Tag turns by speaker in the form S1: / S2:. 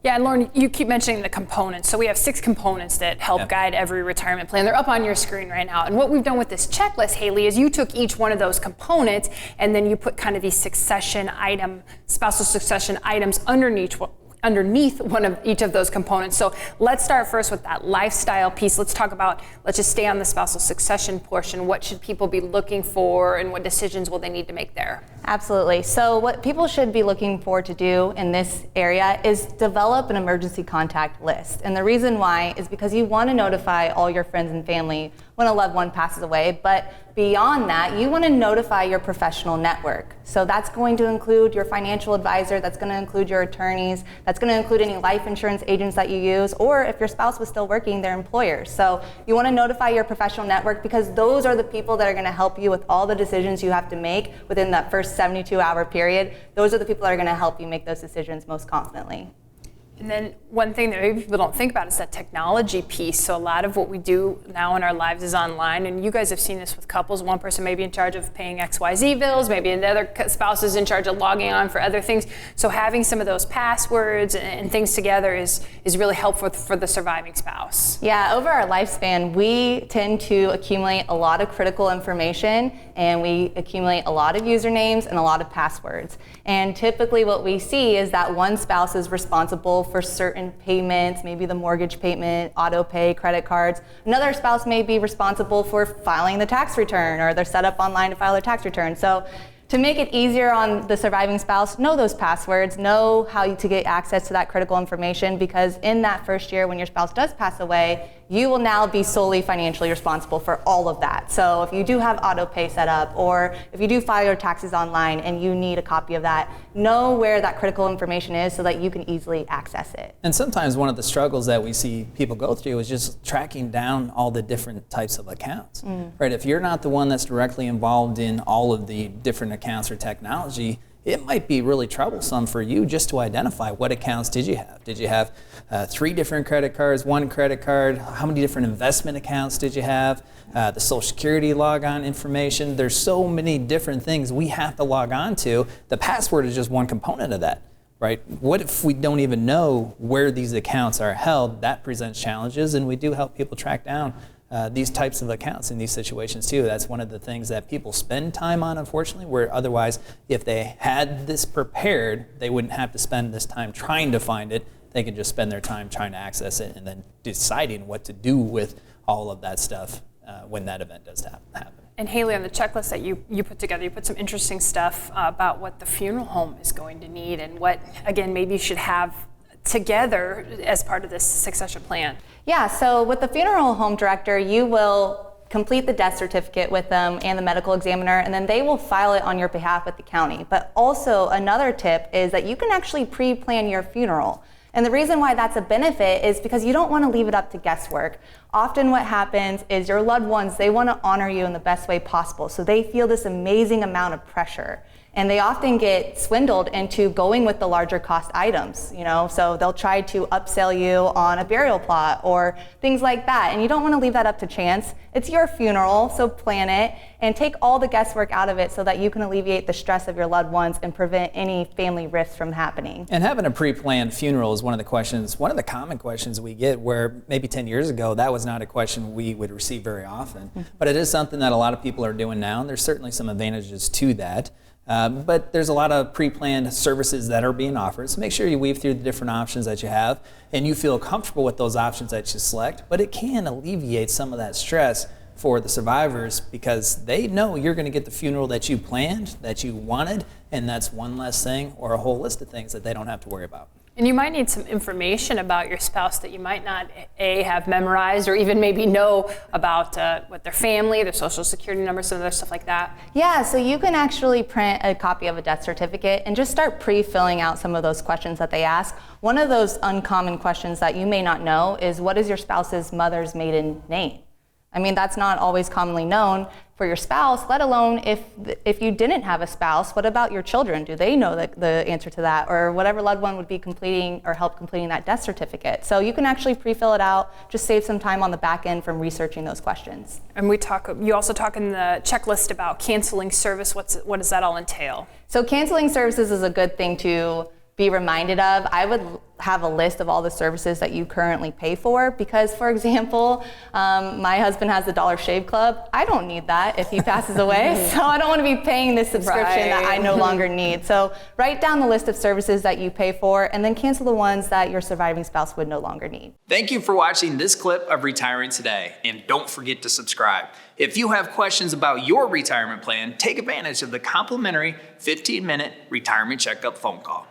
S1: Yeah, and Loren, you keep mentioning the components. So we have 6 components that help guide every retirement plan. They're up on your screen right now. And what we've done with this checklist, Haley, is you took each one of those components and then you put kind of these spousal succession items underneath one of each of those components. So let's start first with that lifestyle piece. Let's just stay on the spousal succession portion. What should people be looking for and what decisions will they need to make there?
S2: Absolutely. So what people should be looking for to do in this area is develop an emergency contact list. And the reason why is because you want to notify all your friends and family when a loved one passes away, but beyond that, you want to notify your professional network. So that's going to include your financial advisor, that's going to include your attorneys, that's going to include any life insurance agents that you use, or if your spouse was still working, their employers. So you want to notify your professional network because those are the people that are going to help you with all the decisions you have to make within that first 72-hour period. Those are the people that are going to help you make those decisions most confidently.
S1: And then one thing that maybe people don't think about is that technology piece. So a lot of what we do now in our lives is online, and you guys have seen this with couples. One person may be in charge of paying XYZ bills, maybe another spouse is in charge of logging on for other things. So having some of those passwords and things together is really helpful for the surviving spouse.
S2: Yeah, over our lifespan, we tend to accumulate a lot of critical information, and we accumulate a lot of usernames and a lot of passwords. And typically what we see is that one spouse is responsible for certain payments, maybe the mortgage payment, auto pay, credit cards. Another spouse may be responsible for filing the tax return, or they're set up online to file their tax return. So to make it easier on the surviving spouse, know those passwords, know how to get access to that critical information, because in that first year when your spouse does pass away, you will now be solely financially responsible for all of that. So if you do have auto pay set up, or if you do file your taxes online and you need a copy of that, know where that critical information is so that you can easily access it.
S3: And sometimes one of the struggles that we see people go through is just tracking down all the different types of accounts, right? If you're not the one that's directly involved in all of the different accounts or technology, it might be really troublesome for you just to identify what accounts did you have. Did you have 3 different credit cards, 1 credit card? How many different investment accounts did you have? The Social Security logon information. There's so many different things we have to log on to. The password is just one component of that, right? What if we don't even know where these accounts are held? That presents challenges, and we do help people track down these types of accounts in these situations too. That's one of the things that people spend time on, unfortunately, where otherwise if they had this prepared, they wouldn't have to spend this time trying to find it. They can just spend their time trying to access it and then deciding what to do with all of that stuff when that event does happen.
S1: And Haley, on the checklist that you put together, you put some interesting stuff about what the funeral home is going to need and what, again, maybe you should have together as part of this succession plan.
S2: Yeah, so with the funeral home director, you will complete the death certificate with them and the medical examiner, and then they will file it on your behalf with the county. But also another tip is that you can actually pre-plan your funeral. And the reason why that's a benefit is because you don't want to leave it up to guesswork. Often what happens is your loved ones, they want to honor you in the best way possible. So they feel this amazing amount of pressure. And they often get swindled into going with the larger cost items, so they'll try to upsell you on a burial plot or things like that. And you don't want to leave that up to chance. It's your funeral, so plan it and take all the guesswork out of it so that you can alleviate the stress of your loved ones and prevent any family rifts from happening.
S3: And having a pre-planned funeral is one of the common questions we get, where maybe 10 years ago that was not a question we would receive very often. But it is something that a lot of people are doing now, and there's certainly some advantages to that. But there's a lot of pre-planned services that are being offered. So make sure you weave through the different options that you have and you feel comfortable with those options that you select. But it can alleviate some of that stress for the survivors because they know you're going to get the funeral that you planned, that you wanted, and that's one less thing or a whole list of things that they don't have to worry about.
S1: And you might need some information about your spouse that you might not have memorized or even maybe know about what their family, their social security number, some other stuff like that.
S2: Yeah, so you can actually print a copy of a death certificate and just start pre-filling out some of those questions that they ask. One of those uncommon questions that you may not know is, what is your spouse's mother's maiden name? I mean, that's not always commonly known for your spouse, let alone if you didn't have a spouse. What about your children? Do they know the answer to that? Or whatever loved one would be completing or help completing that death certificate. So you can actually pre-fill it out, just save some time on the back end from researching those questions.
S1: And you also talk in the checklist about canceling service. What does that all entail?
S2: So canceling services is a good thing to be reminded of. I would have a list of all the services that you currently pay for, because, for example, my husband has the Dollar Shave Club. I don't need that if he passes away, so I don't want to be paying this subscription that I no longer need. So write down the list of services that you pay for, and then cancel the ones that your surviving spouse would no longer need.
S3: Thank you for watching this clip of Retiring Today, and don't forget to subscribe. If you have questions about your retirement plan, take advantage of the complimentary 15-minute retirement checkup phone call.